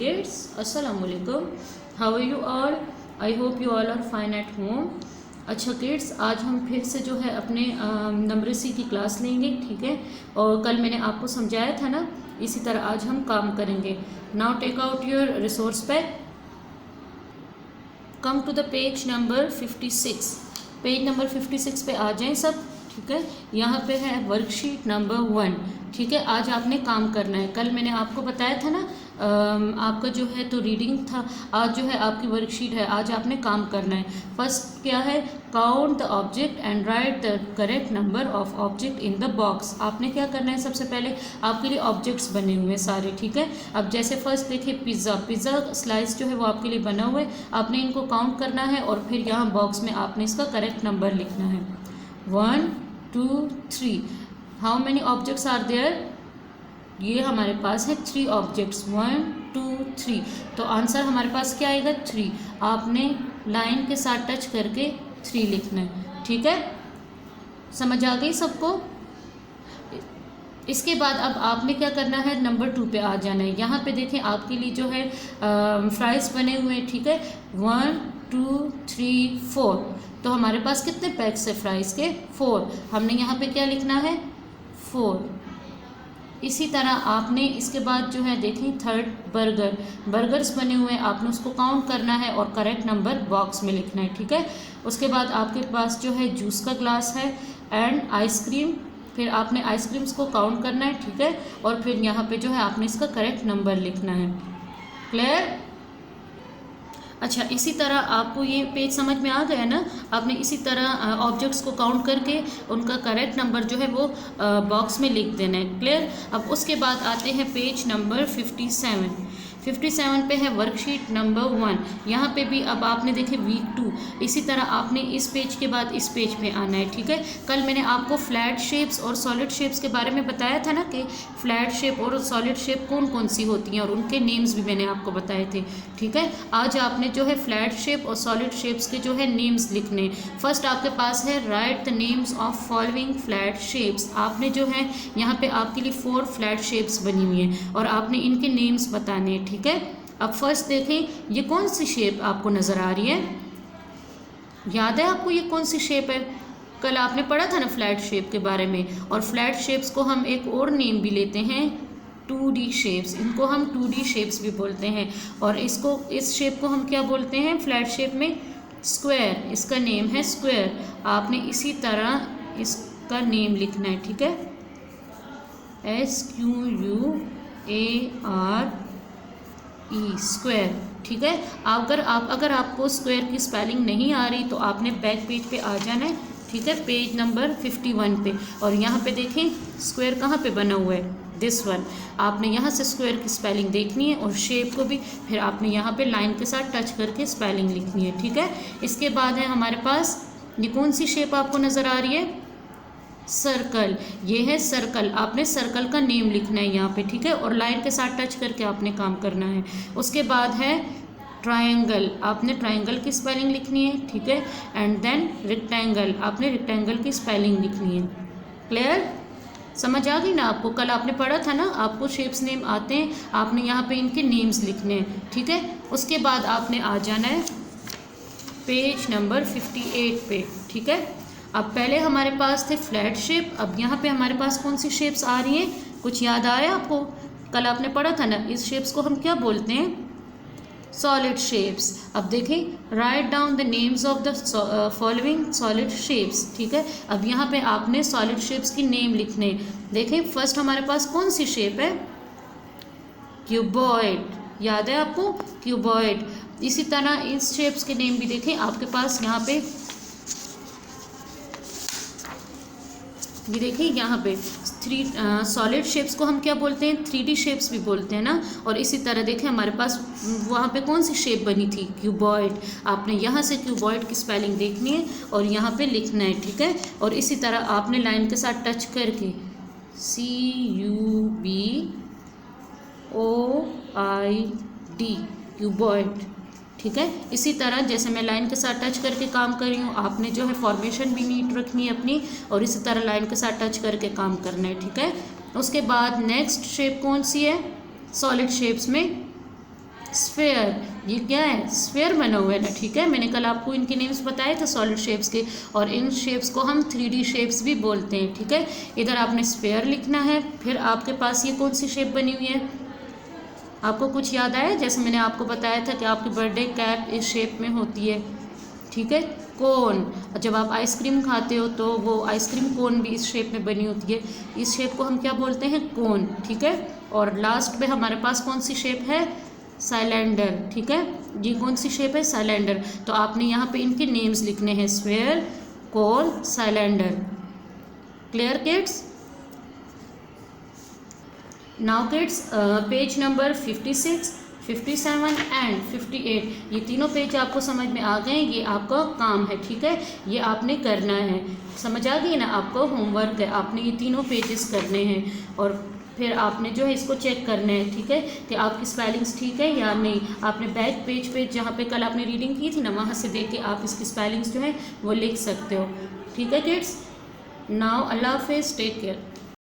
kids, assalamu alaikum. How are you all? I hope you all are fine at home. अच्छा kids, आज हम फिर से जो है अपने नंबरेसी की क्लास लेंगे, ठीक है। और कल मैंने आपको समझाया था ना, इसी तरह आज हम काम करेंगे। Now take out your resource pack, come to the page number 56। Page number 56 पे आ जाएं सब, ठीक है। यहाँ पे है वर्कशीट नंबर 1, ठीक है। आज आपने काम करना है। कल मैंने आपको बताया था ना, आपका जो है तो रीडिंग था, आज जो है आपकी वर्कशीट है। आज आपने काम करना है। फर्स्ट क्या है, count the object and right the correct number of object in the box. आपने क्या करना है, सबसे पहले आपके लिए ऑब्जेक्ट्स बने हुए हैं सारे, ठीक है। अब जैसे फर्स्ट देखिए पिज़्ज़ा स्लाइस जो है वो आपके लिए बना हुआ है। आपने इनको काउंट करना है और फिर यहाँ बॉक्स में आपने इसका करेक्ट नंबर लिखना है। 1 2 3। How many objects are there? ये हमारे पास है 3 ऑब्जेक्ट्स, 1 2 3। तो आंसर हमारे पास क्या आएगा, 3। आपने लाइन के साथ टच करके 3 लिखना है, ठीक है। समझ आ गई सबको? इसके बाद अब आपने क्या करना है, नंबर 2 पे आ जाना है। यहाँ पे देखें आपके लिए जो है फ्राइज बने हुए हैं, ठीक है। 1 2 3 4। तो हमारे पास कितने पैक्स है फ्राइज के? 4। हमने यहाँ पे क्या लिखना है, 4। इसी तरह आपने इसके बाद जो है देखें थर्ड बर्गर्स बने हुए हैं। आपने उसको काउंट करना है और करेक्ट नंबर बॉक्स में लिखना है, ठीक है। उसके बाद आपके पास जो है जूस का ग्लास है एंड आइसक्रीम। फिर आपने आइसक्रीम्स को काउंट करना है, ठीक है। और फिर यहाँ पे जो है आपने इसका करेक्ट नंबर लिखना है। क्लियर? अच्छा, इसी तरह आपको ये पेज समझ में आ गया ना। आपने इसी तरह ऑब्जेक्ट्स को काउंट करके उनका करेक्ट नंबर जो है वो बॉक्स में लिख देना है। क्लियर? अब उसके बाद आते हैं पेज नंबर 57 पे है वर्कशीट नंबर 1। यहाँ पे भी अब आपने देखे वीक 2। इसी तरह आपने इस पेज के बाद इस पेज पे आना है, ठीक है। कल मैंने आपको फ्लैट शेप्स और सॉलिड शेप्स के बारे में बताया था ना कि फ्लैट शेप और सॉलिड शेप कौन कौन सी होती हैं और उनके नेम्स भी मैंने आपको बताए थे, ठीक है। आज आपने जो है फ्लैट शेप और सॉलिड शेप्स के जो है नेम्स लिखने। फर्स्ट आपके पास है right the names of following flat shapes. आपने जो है यहाँ पे आपके लिए 4 फ्लैट शेप्स बनी हुई हैं और आपने इनके नेम्स बताने हैं, ठीक है। अब फर्स्ट देखें, ये कौन सी शेप आपको नज़र आ रही है? याद है आपको ये कौन सी शेप है? कल आपने पढ़ा था ना फ्लैट शेप के बारे में। और फ्लैट शेप्स को हम एक और नेम भी लेते हैं, 2D शेप्स। इनको हम 2D शेप्स भी बोलते हैं। और इस शेप को हम क्या बोलते हैं फ्लैट शेप में? स्क्वायर। इसका नेम है स्क्वायर। आपने इसी तरह इसका नेम लिखना है, ठीक है। SQUARE, स्क्वायर, ठीक है। अगर आपको स्क्वायर की स्पेलिंग नहीं आ रही तो आपने बैक पेज पे आ जाना है, ठीक है। पेज नंबर 51 पे। और यहाँ पे देखें स्क्वायर कहाँ पे बना हुआ है, दिस वन। आपने यहाँ से स्क्वायर की स्पेलिंग देखनी है और शेप को भी फिर आपने यहाँ पे लाइन के साथ टच करके स्पेलिंग लिखनी है, ठीक है। इसके बाद है हमारे पास, ये कौन सी शेप आपको नज़र आ रही है? सर्कल। ये है सर्कल। आपने सर्कल का नेम लिखना है यहाँ पे, ठीक है। और लाइन के साथ टच करके आपने काम करना है। उसके बाद है ट्रायंगल। आपने ट्रायंगल की स्पेलिंग लिखनी है, ठीक है। And then rectangle. आपने रेक्टेंगल की स्पेलिंग लिखनी है। क्लियर? समझ आ गई ना आपको? कल आपने पढ़ा था ना, आपको शेप्स नेम आते हैं, आपने यहाँ पे इनके नेम्स लिखने हैं, ठीक है। उसके बाद आपने आ जाना है पेज नंबर 58 पे, ठीक है। अब पहले हमारे पास थे फ्लैट शेप, अब यहाँ पे हमारे पास कौन सी शेप्स आ रही हैं? कुछ याद आया आपको? कल आपने पढ़ा था ना, इस शेप्स को हम क्या बोलते हैं? Solid shapes. अब देखें, write down the names of the following solid shapes, ठीक है। अब यहाँ पे आपने सॉलिड शेप्स की नेम लिखने। देखें फर्स्ट हमारे पास कौन सी शेप है? क्यूबॉइड। याद है आपको? क्यूबॉइड। इसी तरह इस शेप्स के नेम भी देखें आपके पास यहाँ पे, ये देखिए यहाँ पे 3 सॉलिड शेप्स को हम क्या बोलते हैं? 3D शेप्स भी बोलते हैं ना। और इसी तरह देखें हमारे पास वहाँ पे कौन सी शेप बनी थी? क्यूबॉइड। आपने यहाँ से क्यूबॉइड की स्पेलिंग देखनी है और यहाँ पे लिखना है, ठीक है। और इसी तरह आपने लाइन के साथ टच करके CUBOID, क्यूबॉइड, ठीक है। इसी तरह जैसे मैं लाइन के साथ टच करके काम कर रही हूँ, आपने जो है फॉर्मेशन भी नीट रखनी है अपनी और इसी तरह लाइन के साथ टच करके काम करना है, ठीक है। उसके बाद नेक्स्ट शेप कौन सी है सॉलिड शेप्स में? स्फेयर, ये क्या है, स्फेयर बना हुआ है ना, ठीक है। मैंने कल आपको इनके नेम्स बताए थे सॉलिड शेप्स के, और इन शेप्स को हम 3D शेप्स भी बोलते हैं, ठीक है। इधर आपने स्फेयर लिखना है। फिर आपके पास ये कौन सी शेप बनी हुई है, आपको कुछ याद आया? जैसे मैंने आपको बताया था कि आपकी बर्थडे कैप इस शेप में होती है, ठीक है। कोन, जब आप आइसक्रीम खाते हो तो वो आइसक्रीम कोन भी इस शेप में बनी होती है, इस शेप को हम क्या बोलते हैं, कोन, ठीक है। और लास्ट में हमारे पास कौन सी शेप है, साइलेंडर, ठीक है। ये कौन सी शेप है, साइलेंडर। तो आपने यहाँ पे इनके नेम्स लिखने हैं, sphere, cone, cylinder. Clear kids? Now kids, page number 56, 57 and 58, ये तीनों पेज आपको समझ में आ गए। ये आपका काम है, ठीक है, ये आपने करना है। समझ आ गई ना, आपको होमवर्क है, आपने ये तीनों पेजेस करने हैं। और फिर आपने जो है इसको चेक करना है, ठीक है, कि आपकी स्पेलिंग्स ठीक है या नहीं। आपने बैक पेज पे जहाँ पे कल आपने रीडिंग की थी ना, वहाँ से देख के आप इसकी स्पेलिंग्स जो है वो लिख सकते हो, ठीक है किड्स। नाउ अल्लाह हाफिज़, टेक केयर।